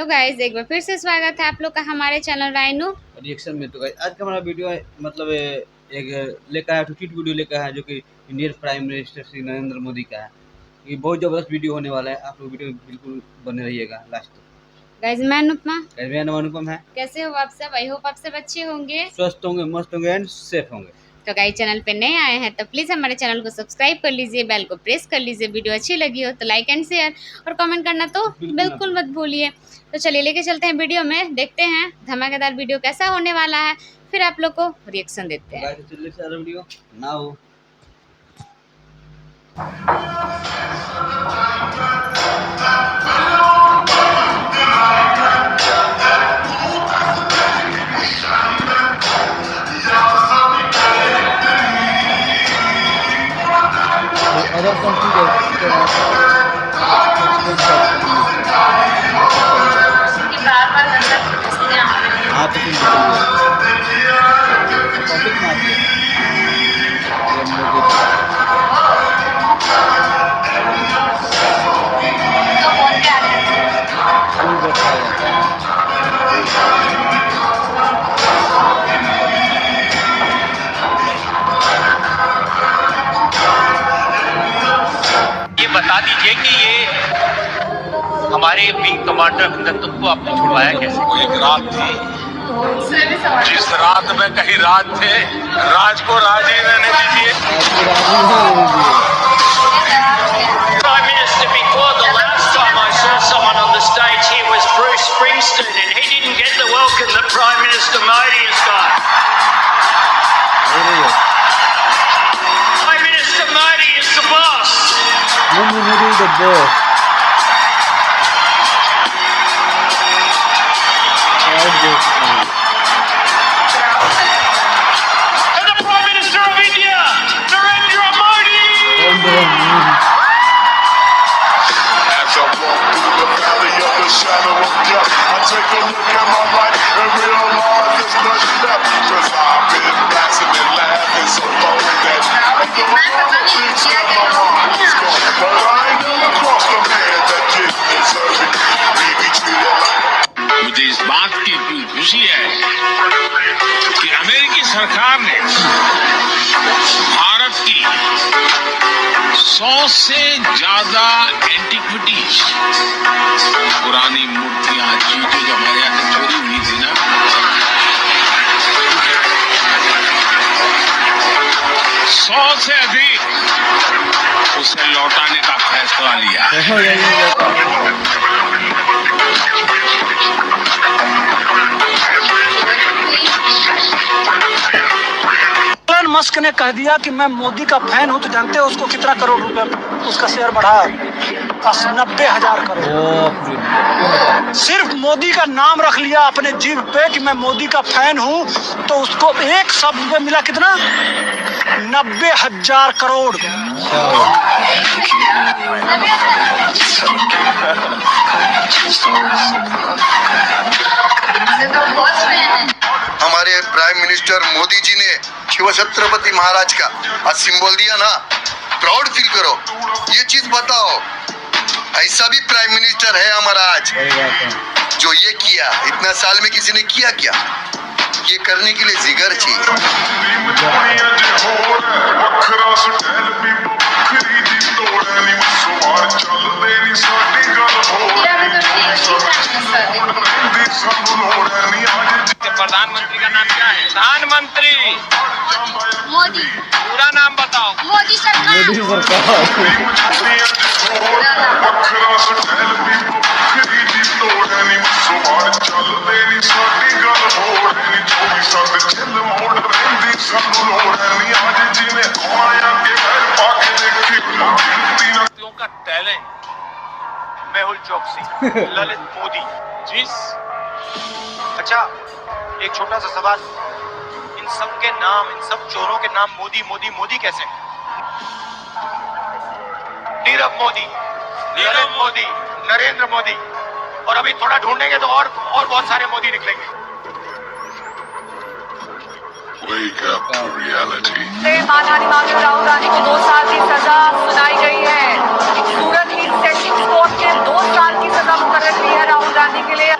Hello guys, एक बार फिर से स्वागत है आप लोग का हमारे चैनल राइनो रिएक्शन में। तो गाइस आज का हमारा वीडियो है मतलब एक लेकर आया ट्वीट वीडियो लेकर आया जो कि Indian prime minister Shri Narendra Modi का है। ये बहुत जबरदस्त वीडियो होने वाला है, आप लोग वीडियो में बिल्कुल बने रहिएगा लास्ट तक। गाइस, मैं अनुपमा। मेरा नाम अनुपम है। कैसे हो आप सब? आई होप आप सब अच्छे होंगे, स्वस्थ होंगे, मस्त होंगे एंड सेफ होंगे। तो गाइस, चैनल पे नए आए हैं तो प्लीज हमारे चैनल को सब्सक्राइब कर लीजिए, बेल को प्रेस कर लीजिए। वीडियो अच्छी लगी हो तो लाइक एंड शेयर और कमेंट करना तो बिल्कुल मत भूलिए। तो चलिए लेके चलते हैं वीडियो में, देखते हैं धमाकेदार वीडियो कैसा होने वाला है, फिर आप लोग को रिएक्शन देते हैं। वीडियो ना हो other बता दीजिए कि ये हमारे विंग कमांडर अभिनंदन को आपने छुड़वाया कैसे? एक रात थी, जिस रात में कहीं राज थे, राज को राज ही रहने दीजिए। Prime Minister, before the last time I saw someone on the stage here was Bruce Springsteen, and he didn't get the welcome that Prime Minister Modi has got. Prime Minister Modi is the boss. the boss. And the Prime Minister of India, Narendra Modi. As I walk through the valley of the shadow of death, I take a look at my life and realize there's nothing left. 'Cause I've been dancing and laughing so long that now the things in my mind is gone. But I ain't never crossed a man that didn't deserve it. We be treated like मुझे इस बात की खुशी है कि अमेरिकी सरकार ने भारत की 100 से ज्यादा एंटिक्विटीज, पुरानी मूर्तियां, चीजें जो हमारे यहाँ से चोरी हुई थी ना, 100 से अधिक उसे लौटाने का फैसला लिया है। मस्क ने कह दिया कि मैं मोदी का फैन हूं, तो जानते हो उसको कितना करोड़ रुपए उसका शेयर बढ़ा? 90,000 करोड़। सिर्फ मोदी का नाम रख लिया अपने जीभ पे कि मैं मोदी का फैन हूं, तो उसको एक शब्द पे मिला कितना? 90,000 करोड़। हमारे प्राइम मिनिस्टर मोदी जी ने शिव छत्रपति महाराज का आज सिंबल दिया ना, प्राउड फील करो। ये चीज बताओ, ऐसा भी प्राइम मिनिस्टर है हमारा आज जो ये किया। इतना साल में किसी ने किया क्या? ये करने के लिए जिगर चाहिए। प्रधानमंत्री का नाम क्या है? प्रधानमंत्री मोदी। पूरा नाम बताओ। मोदी सरकार। का टैलेंट, मेहुल चौकसी, ललित मोदी, जिस अच्छा एक छोटा सा सवाल, इन सब के नाम, इन सब चोरों के नाम मोदी मोदी मोदी कैसे? नीरव मोदी, नीरव मोदी, नरेंद्र मोदी, और अभी थोड़ा ढूंढेंगे तो और बहुत सारे मोदी निकलेंगे। Wake up to reality. मानहानि मामले राहुल गांधी को 2 साल की सजा सुनाई गई है। सूरत की सेशंस कोर्ट ने 2 साल की सजा मुकर्रर की है राहुल गांधी के लिए।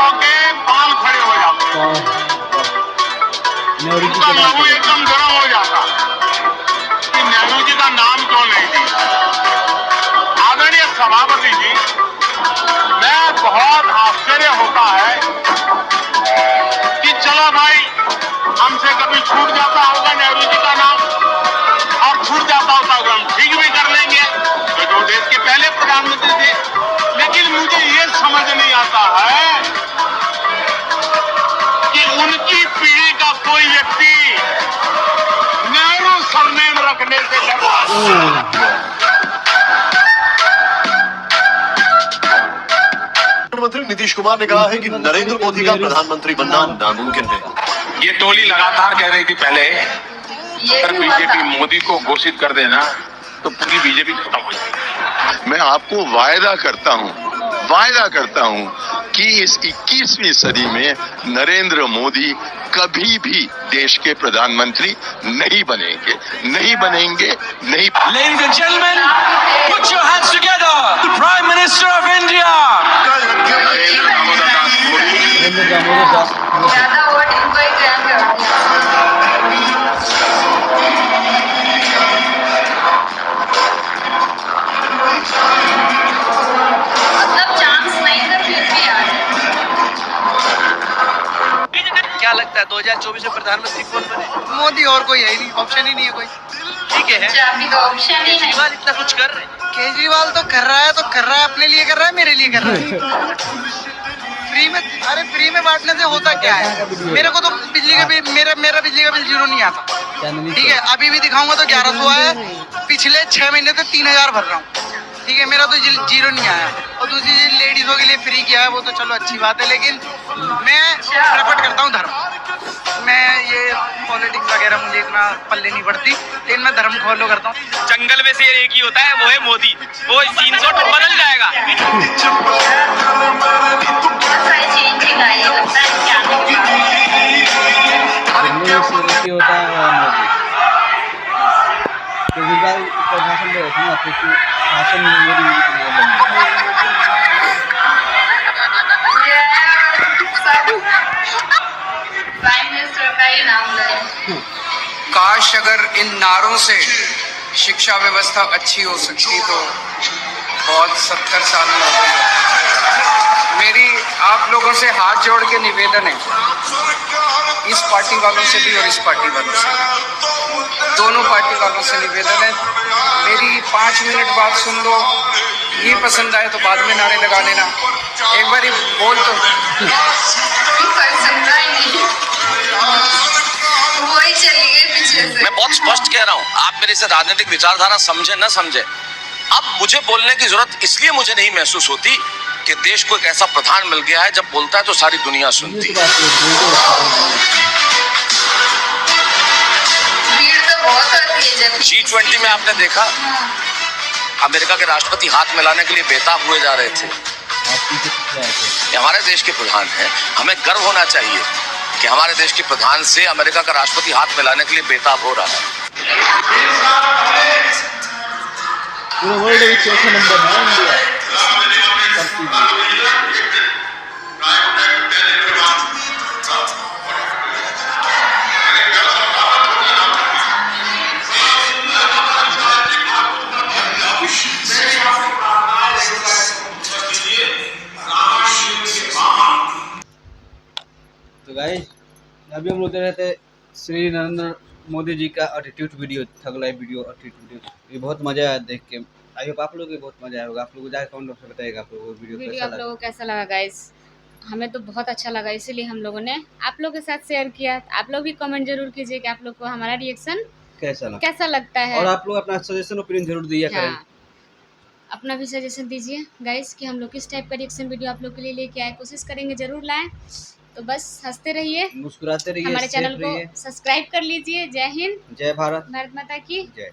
खड़े होके बाल खड़े हो जाते, नेहरू जी उनका के नाम लहू पे। एकदम गर्म हो जाता कि नेहरू जी का नाम क्यों नहीं लिया। आदरणीय सभापति जी, मैं बहुत आश्चर्य होता है कि चलो भाई, हमसे कभी छूट जाता होगा नेहरू जी का नाम, और छूट जाता होता होगा हम ठीक भी कर लेंगे, तो जो देश के पहले प्रधानमंत्री थे। लेकिन मुझे ये समझ नहीं आता है कि उनकी पीढ़ी का कोई व्यक्ति नेहरू सरनेम रखने से डरता है। मुख्यमंत्री नीतीश कुमार ने कहा है कि नरेंद्र मोदी का प्रधानमंत्री बनना नामुमकिन है। ये टोली लगातार कह रही थी पहले, अगर बीजेपी मोदी को घोषित कर देना तो पूरी बीजेपी खत्म हो जाएगी। मैं आपको वायदा करता हूं कि इस 21वीं सदी में नरेंद्र मोदी कभी भी देश के प्रधानमंत्री नहीं बनेंगे। Ladies and gentlemen, put your hands together. The Prime Minister of India. Narendra Damodar Das Modi. ज्यादा वोट इनको ही जाएंगे। मतलब चांस नहीं था फिर भी आ गए। क्या लगता है 2024 में प्रधानमंत्री कौन बने? मोदी, और कोई है ही नहीं, ऑप्शन ही नहीं है कोई। ठीक है, अच्छा, अभी तो ऑप्शन ही नहीं। केजरीवाल इतना कुछ कर रहे हैं। केजरीवाल तो कर रहा है, अपने लिए कर रहा है, मेरे लिए कर रहा है। फ्री में, अरे फ्री में बांटने से होता क्या है? मेरे को तो बिजली का बिल, मेरा बिजली का बिल 0 नहीं आता। ठीक है, अभी भी दिखाऊंगा तो 1100 आया, पिछले 6 महीने से 3000 भर रहा हूँ। ठीक है, मेरा तो 0 नहीं आया। और दूसरी चीज, लेडीजों के लिए फ्री किया है, वो तो चलो अच्छी बात है, लेकिन मैं प्रेफर करता हूँ धर्म। मैं ये पॉलिटिक्स वगैरह मुझे इतना पल्ले नहीं पड़ती, लेकिन मैं धर्म फॉलो करता हूँ। जंगल में शेर एक ही होता है, वो है मोदी। वो सीन शॉट बदल जाएगा। बहुत सारी चेंजिंग आई है, लगता है क्या दिल्ली में सीएम होता है मोदी। केजरीवाल का भाषण दे रहे थे ना, तो उसमें भाषण मोदी जी के लिए लंबा। प्राइम मिनिस्टर का ही नाम ले। काश अगर इन नारों से शिक्षा व्यवस्था अच्छी हो सकती तो बहुत 70 साल में हो गई। मेरी आप लोगों से हाथ जोड़ के निवेदन है, इस पार्टी वालों से भी और इस पार्टी वालों से भी, दोनों पार्टी वालों से निवेदन है, मेरी 5 मिनट बात सुन लो, ये पसंद आए तो बाद में नारे लगा लेना। एक बार बोल तो सुन रहा ही नहीं, वही चली गई पीछे से। मैं बहुत स्पष्ट कह रहा हूँ, आप मेरे से राजनीतिक विचारधारा समझे न समझे, अब मुझे बोलने की जरूरत इसलिए मुझे नहीं महसूस होती कि देश को एक ऐसा प्रधान मिल गया है, जब बोलता है तो सारी दुनिया सुनती है। भीड़ तो बहुत होती है जब G20 में आपने देखा, अमेरिका के राष्ट्रपति हाथ मिलाने के लिए बेताब हुए जा रहे थे। ये हमारे देश के प्रधान हैं, हमें गर्व होना चाहिए कि हमारे देश के प्रधान से अमेरिका का राष्ट्रपति हाथ मिलाने के लिए बेताब हो रहा है। पूरे वर्ल्ड में चौथा नंबर है इंडिया सब चीज में। तो गाइस, अभी हम लोग देख रहे थे श्री नरेंद्र मोदी जी का एटीट्यूड वीडियो, थग लाइव वीडियो, एटीट्यूड वीडियो। ये बहुत मजा आया देख के। आई होप आप लोगों को बहुत मजा आया होगा। आप लोगों को जाकर कमेंट बॉक्स में बताइएगा आप लोगों को वीडियो आप लोगों को कैसा लगा गाइस। हमें तो बहुत अच्छा लगा, इसीलिए हम लोगों ने आप लोगों के साथ शेयर किया। आप लोग भी कमेंट जरूर कीजिए कि आप लोग को हमारा रिएक्शन कैसा लगता है, और आप लोग अपना सजेशन ओपिनियन जरूर दिया करें। हाँ, अपना भी सजेशन दीजिए गाइस कि हम लोग किस टाइप का रिएक्शन वीडियो आप लोग के लिए लेके आए। कोशिश करेंगे, जरूर लाएं। तो बस हंसते रहिए, मुस्कुराते रहिए, हमारे चैनल को सब्सक्राइब कर लीजिए। जय हिंद, जय भारत, भारत माता की जय।